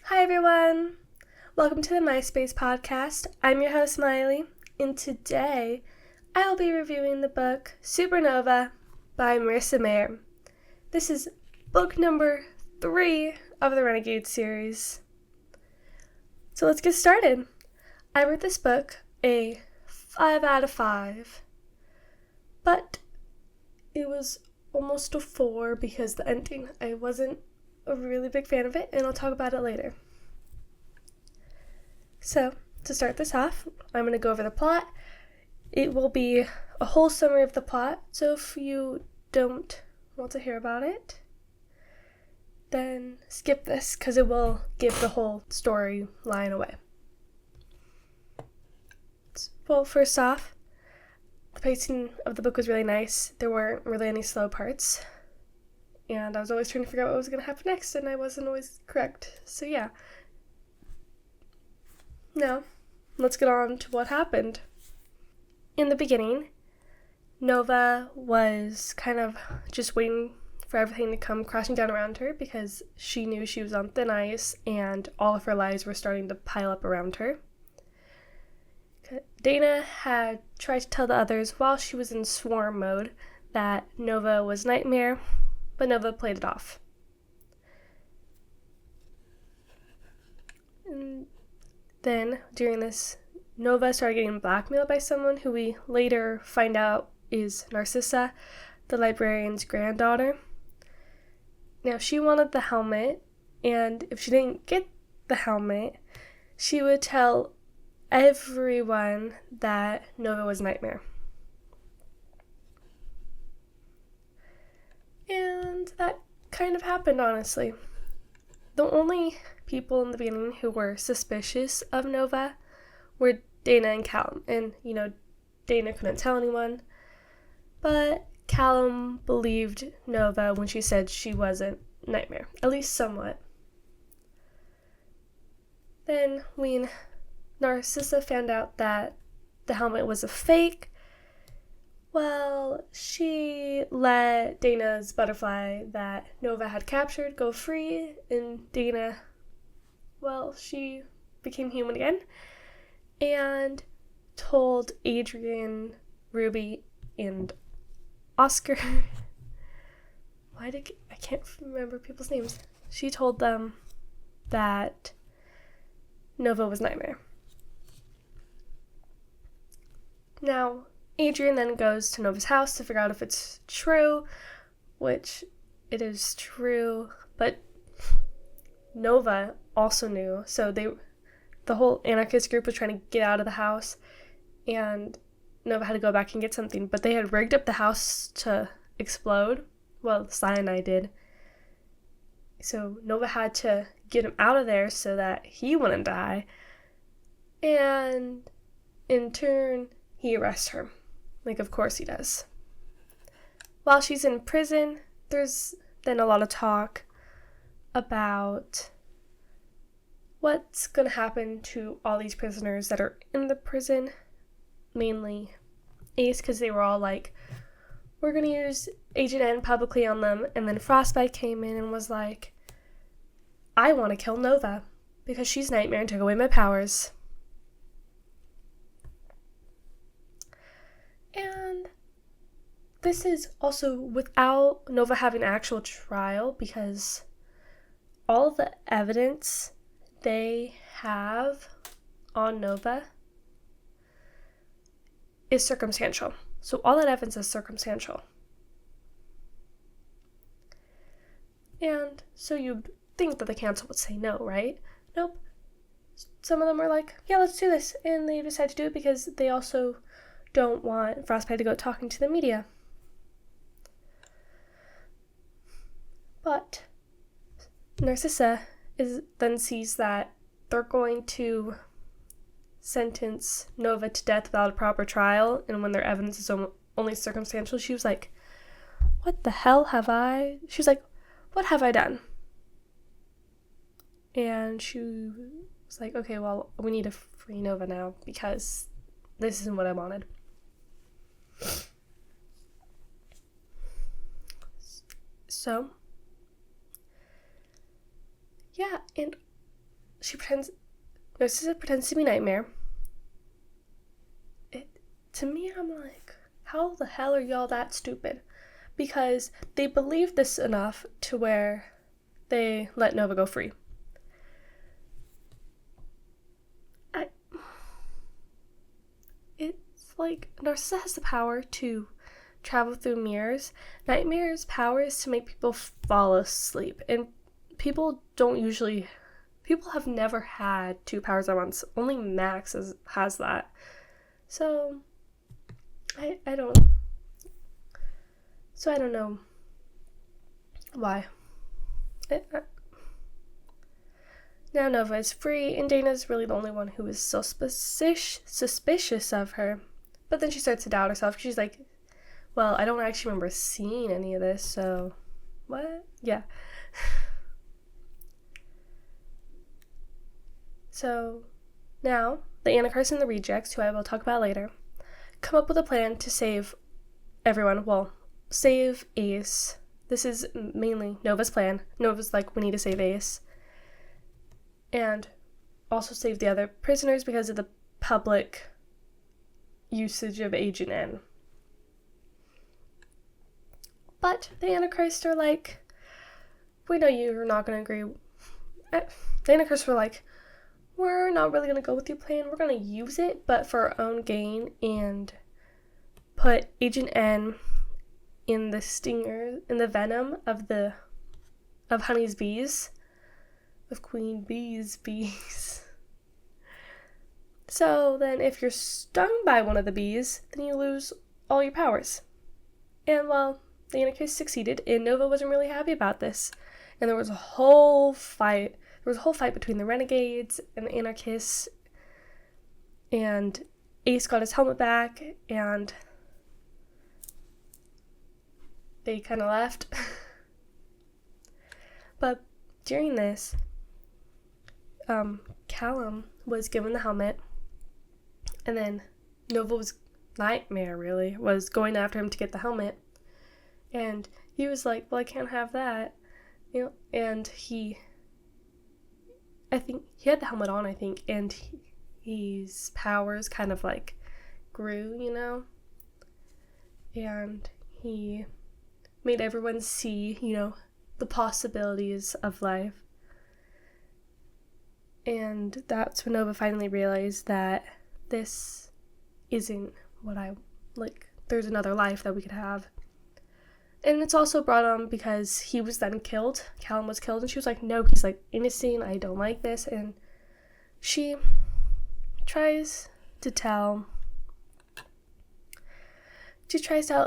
Hi everyone! Welcome to the MySpace podcast. I'm your host Miley, and today I'll be reviewing the book Supernova by Marissa Meyer. This is book number 3 of the Renegades series. So let's get started. I rate this book a 5 out of 5, but it was almost a 4 because the ending, I wasn't a really big fan of it, and I'll talk about it later. So, to start this off, I'm going to go over the plot. It will be a whole summary of the plot, so if you don't want to hear about it, then skip this, because it will give the whole storyline away. Well, first off, the pacing of the book was really nice. There weren't really any slow parts. And I was always trying to figure out what was going to happen next, and I wasn't always correct. So yeah. Now, let's get on to what happened. In the beginning, Nova was kind of just waiting for everything to come crashing down around her because she knew she was on thin ice and all of her lies were starting to pile up around her. Dana had tried to tell the others while she was in swarm mode that Nova was Nightmare, but Nova played it off. And then, during this, Nova started getting blackmailed by someone who we later find out is Narcissa, the librarian's granddaughter. Now, she wanted the helmet, and if she didn't get the helmet, she would tell everyone that Nova was Nightmare. And that kind of happened, honestly. The only people in the beginning who were suspicious of Nova were Dana and Callum. And, Dana couldn't tell anyone. But Callum believed Nova when she said she wasn't Nightmare. At least somewhat. Then, when Narcissa found out that the helmet was a fake, well, she let Dana's butterfly that Nova had captured go free, and Dana, well, she became human again, and told Adrian, Ruby, and Oscar, I can't remember people's names. She told them that Nova was Nightmare. Now, Adrian then goes to Nova's house to figure out if it's true, which it is true, but Nova also knew, so the whole anarchist group was trying to get out of the house, and Nova had to go back and get something, but they had rigged up the house to explode. Well, cyanide did. So Nova had to get him out of there so that he wouldn't die, and in turn, he arrests her. Like, of course he does. While she's in prison, there's then a lot of talk about what's going to happen to all these prisoners that are in the prison, mainly Ace, because they were all like, we're going to use Agent N publicly on them, and then Frostbite came in and was like, I want to kill Nova, because she's Nightmare and took away my powers. And this is also without Nova having an actual trial, because all the evidence they have on Nova is circumstantial. So all that evidence is circumstantial. And so you'd think that the council would say no, right? Nope. Some of them are like, yeah, let's do this. And they decide to do it because they also don't want Frostbite to go talking to the media. But Narcissa then sees that they're going to sentence Nova to death without a proper trial, and when their evidence is only circumstantial, she was like, what the hell have I... She was like, what have I done? And she was like, okay, well, we need to free Nova now, because this isn't what I wanted. So, yeah, and Narcissa pretends to be Nightmare. To me, I'm like, how the hell are y'all that stupid? Because they believe this enough to where they let Nova go free. It's like Narcissa has the power to travel through mirrors. Nightmare's power is to make people fall asleep, and people have never had two powers at once. Only Max has that. So I don't know why. Now Nova is free, and Dana's really the only one who is so suspicious of her. But then she starts to doubt herself. She's like, well, I don't actually remember seeing any of this, so what? Yeah. So now the Anarchists and the Rejects, who I will talk about later, come up with a plan to save everyone. Well, save Ace. This is mainly Nova's plan. Nova's like, we need to save Ace. And also save the other prisoners because of the public usage of Agent N. But the Anarchists are like, we know you're not going to agree. The Anarchists were like, we're not really going to go with your plan. We're going to use it, but for our own gain, and put Agent N in the stinger, in the venom of Honey's bees. Of Queen Bee's bees. So then if you're stung by one of the bees, then you lose all your powers. And well, the Anarchists succeeded, and Nova wasn't really happy about this. And there was a whole fight. There was a whole fight between the Renegades and the Anarchists. And Ace got his helmet back, and they kind of left. But during this, Callum was given the helmet, and then Nightmare was going after him to get the helmet, and he was like, well, I can't have that, and I think he had the helmet on, and his powers kind of like grew, and he made everyone see, the possibilities of life. And that's when Nova finally realized that this isn't what I like. There's another life that we could have. And it's also brought on because he was then killed. Callum was killed, and she was like, no, he's like innocent. I don't like this. And she tries to tell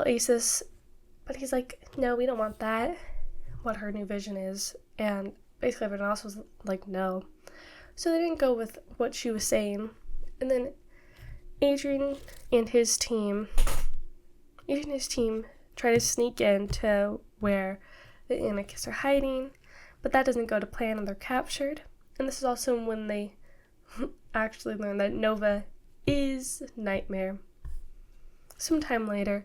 Aces, but he's like, no, we don't want that. What her new vision is. And basically everyone else was like, no. So they didn't go with what she was saying. And then Adrian and his team try to sneak into where the Anarchists are hiding, but that doesn't go to plan, and they're captured. And this is also when they actually learn that Nova is Nightmare. Sometime later,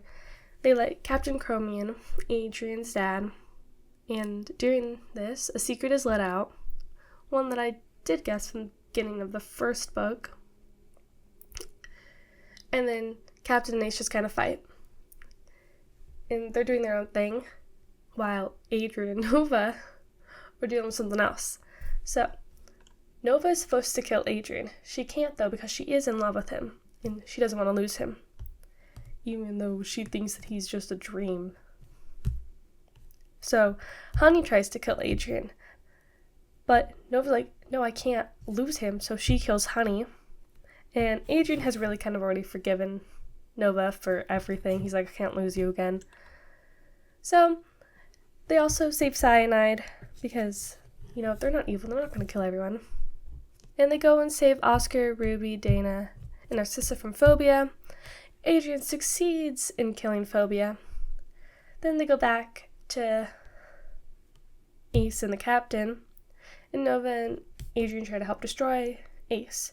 they let Captain Chromium, Adrian's dad, and during this, a secret is let out, one that I did guess from the beginning of the first book. And then Captain and Ace just kind of fight. And they're doing their own thing, while Adrian and Nova are dealing with something else. So, Nova is supposed to kill Adrian. She can't, though, because she is in love with him, and she doesn't want to lose him, even though she thinks that he's just a dream. So, Honey tries to kill Adrian, but Nova's like, no, I can't lose him, so she kills Honey. And Adrian has really kind of already forgiven Nova for everything. He's like, I can't lose you again. So, they also save Cyanide, because, they're not evil, they're not going to kill everyone. And they go and save Oscar, Ruby, Dana, and Narcissa from Phobia. Adrian succeeds in killing Phobia. Then they go back to Ace and the Captain, and Nova and Adrian try to help destroy Ace.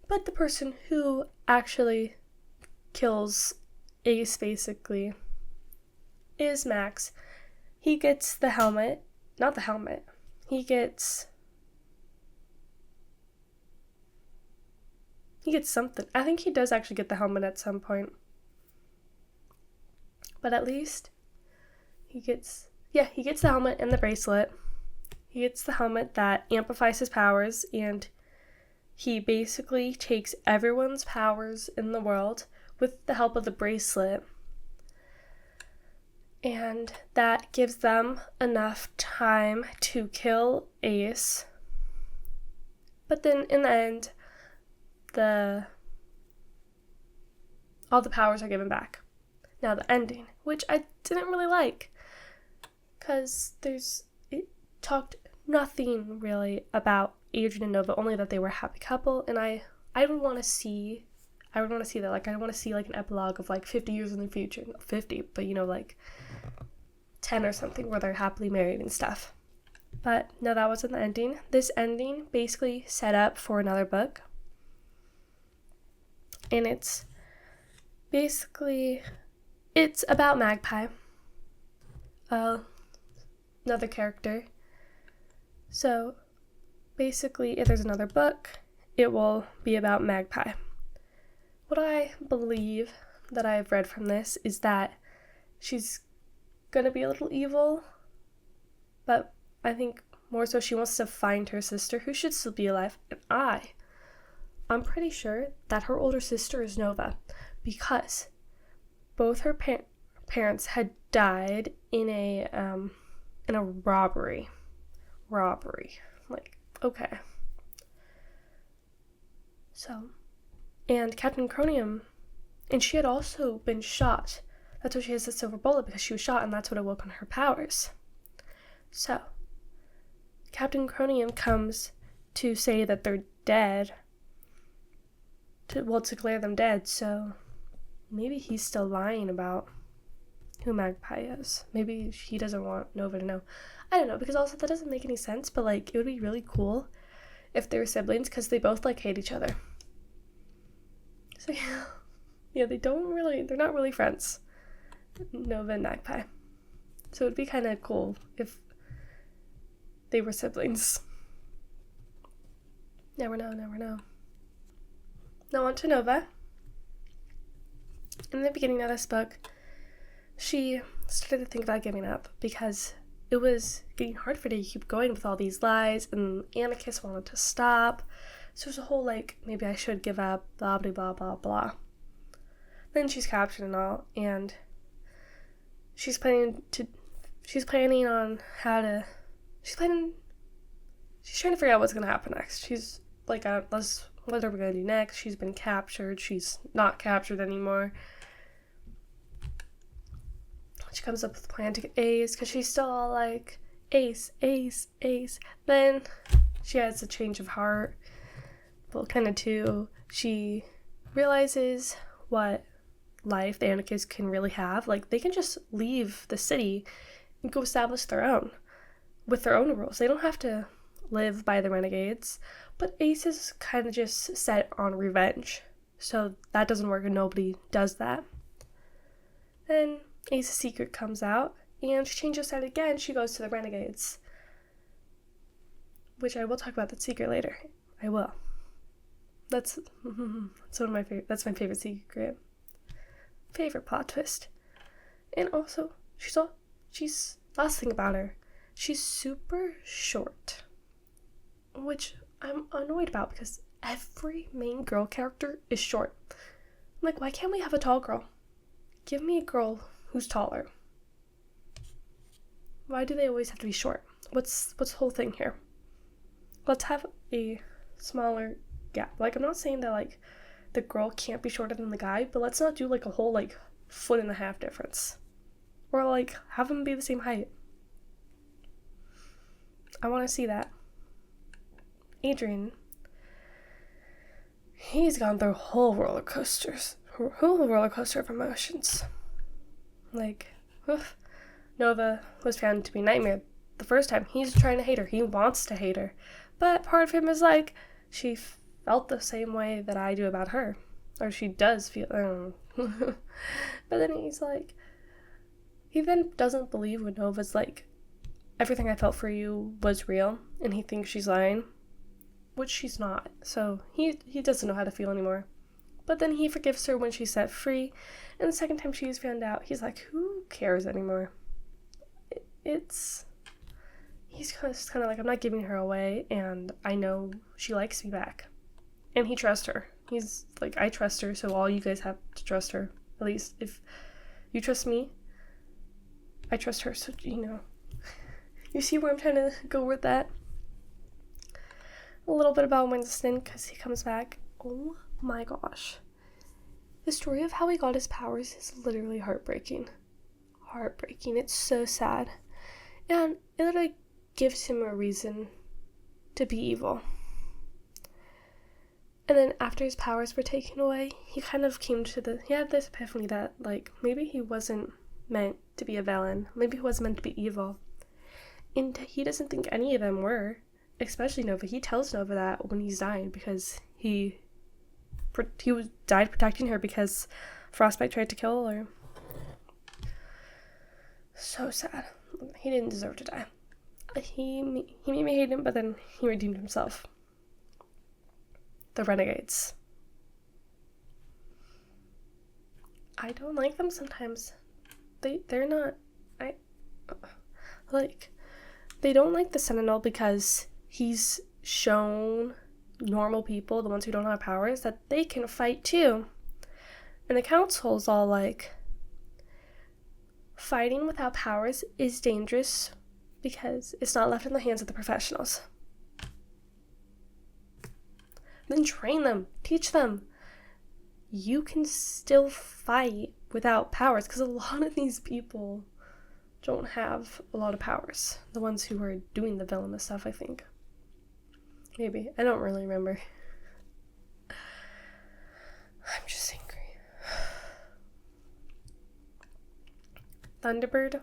But the person who actually kills Ace, basically, is Max. He gets the helmet. Not the helmet. He gets He gets something. I think he does actually get the helmet at some point. But at least he gets the helmet and the bracelet. He gets the helmet that amplifies his powers, and he basically takes everyone's powers in the world with the help of the bracelet. And that gives them enough time to kill Ace. But then in the end, all the powers are given back. Now the ending, which I didn't really like, because it talked nothing really about Adrian and Nova, only that they were a happy couple, and I would want to see that. Like, I want to see like an epilogue of like 50 years in the future, not 50, but like 10 or something, where they're happily married and stuff. But no, that wasn't the ending. This ending basically set up for another book, and it's about Magpie, another character. So basically, if there's another book, it will be about Magpie. What I believe that I've read from this is that she's gonna be a little evil, but I think more so she wants to find her sister, who should still be alive. And I'm pretty sure that her older sister is Nova, because both her parents had died in a robbery. Like, okay. So, and Captain Cronium, and she had also been shot. That's why she has the silver bullet, because she was shot, and that's what awoke on her powers. So, Captain Cronium comes to say that they're dead, to declare them dead, so maybe he's still lying about who Magpie is. Maybe he doesn't want Nova to know. I don't know, because also that doesn't make any sense, but like, it would be really cool if they were siblings, because they both like hate each other. So yeah, they're not really friends, Nova and Magpie. So it'd be kind of cool if they were siblings. Never know. Now on to Nova. In the beginning of this book, she started to think about giving up, because it was getting hard for her to keep going with all these lies, and Amicus wanted to stop. So there's a whole like, maybe I should give up, blah blah blah blah blah. Then she's captured and all, and she's trying to figure out what's gonna happen next. She's like, what are we gonna do next? She's been captured. She's not captured anymore. She comes up with a plan to get Ace, because she's still all like, Ace. Then she has a change of heart. Well, kind of too. She realizes what life the Anarchists can really have. Like, they can just leave the city and go establish their own, with their own rules. They don't have to live by the Renegades. But Ace is kind of just set on revenge. So that doesn't work, and nobody does that. Then Ace's secret comes out, and she changes side again. She goes to the Renegades, which I will talk about that secret later. I will. That's one of my favorite. That's my favorite secret. Favorite plot twist. And also, she's last thing about her, she's super short, which I'm annoyed about, because every main girl character is short. I'm like, why can't we have a tall girl? Give me a girl who's taller. Why do they always have to be short? What's the whole thing here? Let's have a smaller gap. Like, I'm not saying that like the girl can't be shorter than the guy, but let's not do like a whole like 1.5 foot difference, or like have them be the same height. I want to see that. Adrian, he's gone through a whole roller coaster of emotions. Like, Nova was found to be Nightmare the first time. He's trying to hate her. He wants to hate her. But part of him is like, she felt the same way that I do about her. Or she does feel, I don't know. But then he's like, he then doesn't believe when Nova's like, everything I felt for you was real, and he thinks she's lying. which she's not. So he doesn't know how to feel anymore. But then he forgives her when she's set free. And the second time she's found out, he's like, who cares anymore? He's just kind of like, I'm not giving her away, and I know she likes me back. And he trusts her. He's like, I trust her, so all you guys have to trust her. At least if you trust me, I trust her. So, you see where I'm trying to go with that? A little bit about Winston, because he comes back. Oh my gosh. The story of how he got his powers is literally heartbreaking. Heartbreaking. It's so sad. And it literally gives him a reason to be evil. And then after his powers were taken away, he kind of he had this epiphany that, like, maybe he wasn't meant to be a villain. Maybe he wasn't meant to be evil. And he doesn't think any of them were, especially Nova. He tells Nova that when he's dying, because he died protecting her because Frostbite tried to kill her. So sad. He didn't deserve to die. He made me hate him, but then he redeemed himself. The Renegades. I don't like them sometimes. They're not... They don't like the Sentinel because he's shown normal people, the ones who don't have powers, that they can fight too. And the Council's all like, fighting without powers is dangerous because it's not left in the hands of the professionals. Then train them, teach them. You can still fight without powers, because a lot of these people don't have a lot of powers. The ones who are doing the villainous stuff, I think. Maybe. I don't really remember. I'm just angry. Thunderbird,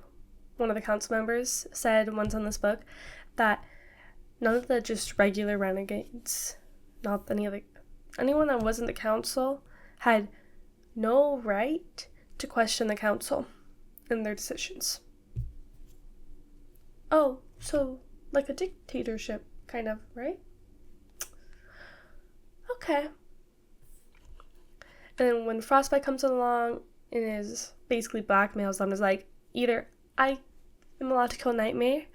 one of the council members, said once on this book that none of the just regular renegades, not anyone that wasn't the council, had no right to question the council and their decisions. Oh, so like a dictatorship, kind of, right? Okay. And then when Frostbite comes along and is basically blackmails them, is like, either I am allowed to kill Nightmare,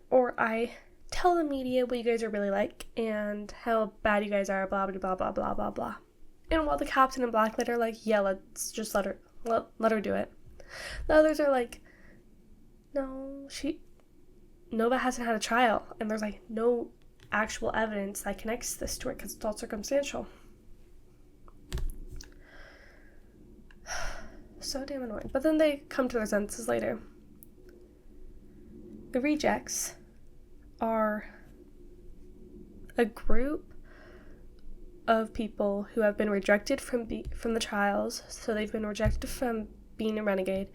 or I tell the media what you guys are really like and how bad you guys are, blah, blah, blah, blah, blah, blah, blah. And while the Captain and Blacklight are like, yeah, let's just let her do it. The others are like, no, Nova hasn't had a trial, and there's like no actual evidence that connects this to it because it's all circumstantial. So damn annoying. But then they come to their senses later. The Rejects are a group of people who have been rejected from the trials, so they've been rejected from being a renegade,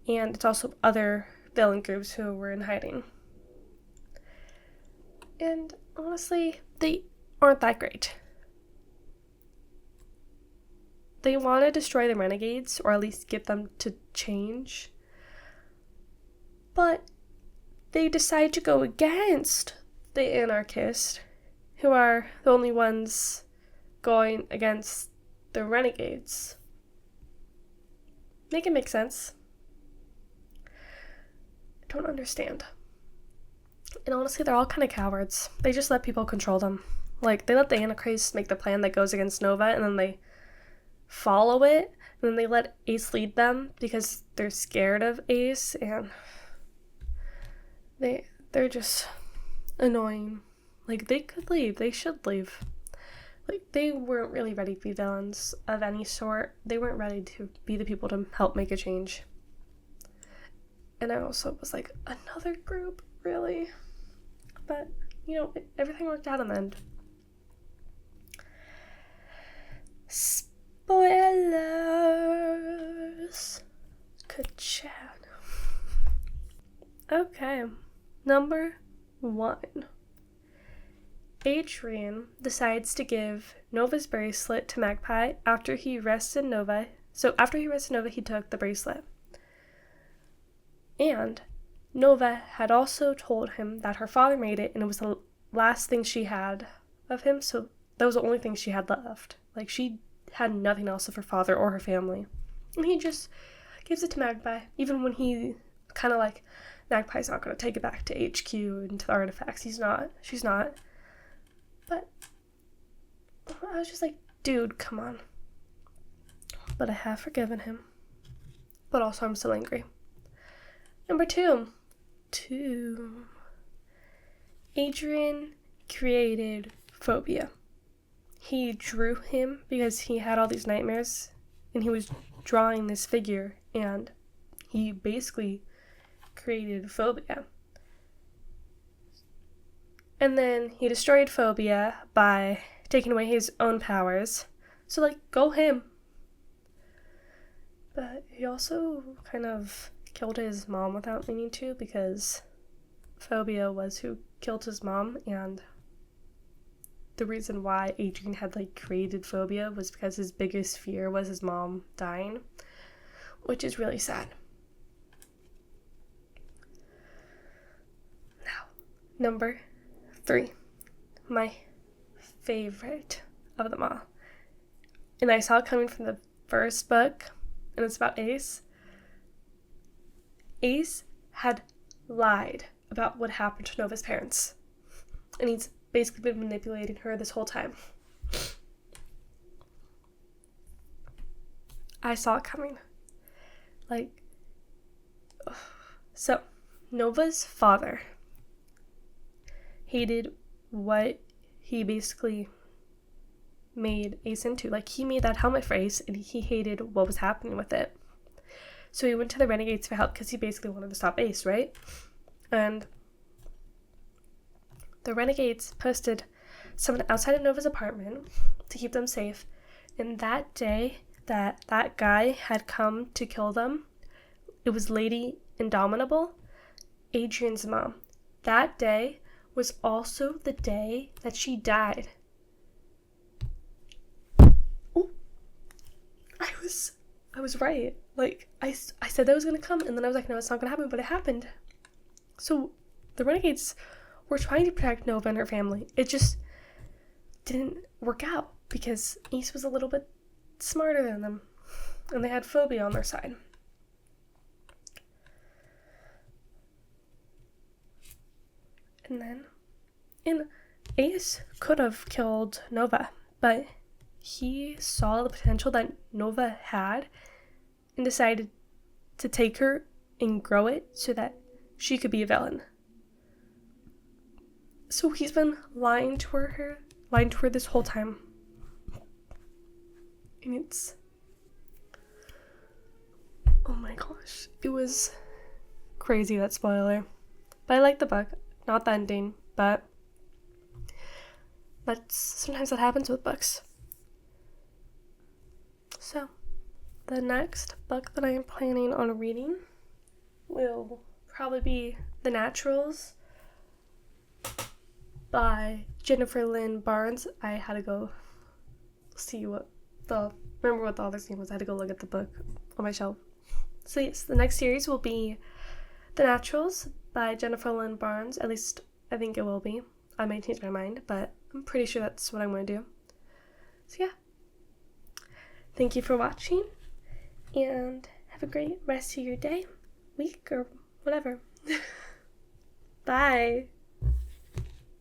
and it's also other villain groups who were in hiding. And honestly, they aren't that great. They want to destroy the Renegades, or at least get them to change, but they decide to go against the Anarchists, who are the only ones going against the Renegades. Make it make sense. I don't understand. And honestly, they're all kind of cowards. They just let people control them. Like, they let the Anarchists make the plan that goes against Nova, and then they follow it, and then they let Ace lead them because they're scared of Ace, and they're just annoying. Like, they could leave. They should leave. Like, they weren't really ready to be villains of any sort. They weren't ready to be the people to help make a change. And I also was like, another group? Really? But, everything worked out in the end. Spoilers. Good chat. Okay. Number 1. Adrian decides to give Nova's bracelet to Magpie after he arrested Nova. So after he arrested Nova, he took the bracelet. And Nova had also told him that her father made it and it was a last thing she had of him, so that was the only thing she had left. Like, she had nothing else of her father or her family. And he just gives it to Magpie, even when he kind of like, Magpie's not going to take it back to HQ and to the artifacts. She's not. But I was just like, dude, come on. But I have forgiven him. But also I'm still angry. Number 2. Adrian created phobia. He drew him because he had all these nightmares, and he was drawing this figure, and he basically created phobia. And then he destroyed phobia by taking away his own powers. So, like, go him. But he also kind of killed his mom without meaning to, because phobia was who killed his mom, and the reason why Adrian had, like, created phobia was because his biggest fear was his mom dying, which is really sad. Now, number 3, my favorite of them all. And I saw it coming from the first book, and it's about Ace. Ace had lied about what happened to Nova's parents, and he's basically been manipulating her this whole time. I saw it coming. Like, ugh. So, Nova's father hated what he basically made Ace into. Like, he made that helmet for Ace, and he hated what was happening with it. So he went to the Renegades for help because he basically wanted to stop Ace, right? And the Renegades posted someone outside of Nova's apartment to keep them safe. And that day that guy had come to kill them, it was Lady Indomitable, Adrian's mom. That day was also the day that she died. Oh, I was right. Like, I said that was going to come, and then I was like, no, it's not going to happen, but it happened. So, the Renegades were trying to protect Nova and her family. It just didn't work out, because Ace was a little bit smarter than them, and they had phobia on their side. And Ace could have killed Nova, but he saw the potential that Nova had and decided to take her and grow it so that she could be a villain. So he's been lying to her this whole time. And it's, oh my gosh, it was crazy, that spoiler. But I like the book, not the ending, but sometimes that happens with books. So, the next book that I am planning on reading will probably be The Naturals by Jennifer Lynn Barnes. I had to go remember what the author's name was. I had to go look at the book on my shelf. So yes, the next series will be The Naturals by Jennifer Lynn Barnes. At least I think it will be. I may change my mind, but I'm pretty sure that's what I'm going to do. So yeah. Thank you for watching, and have a great rest of your day, week, or whatever. Bye.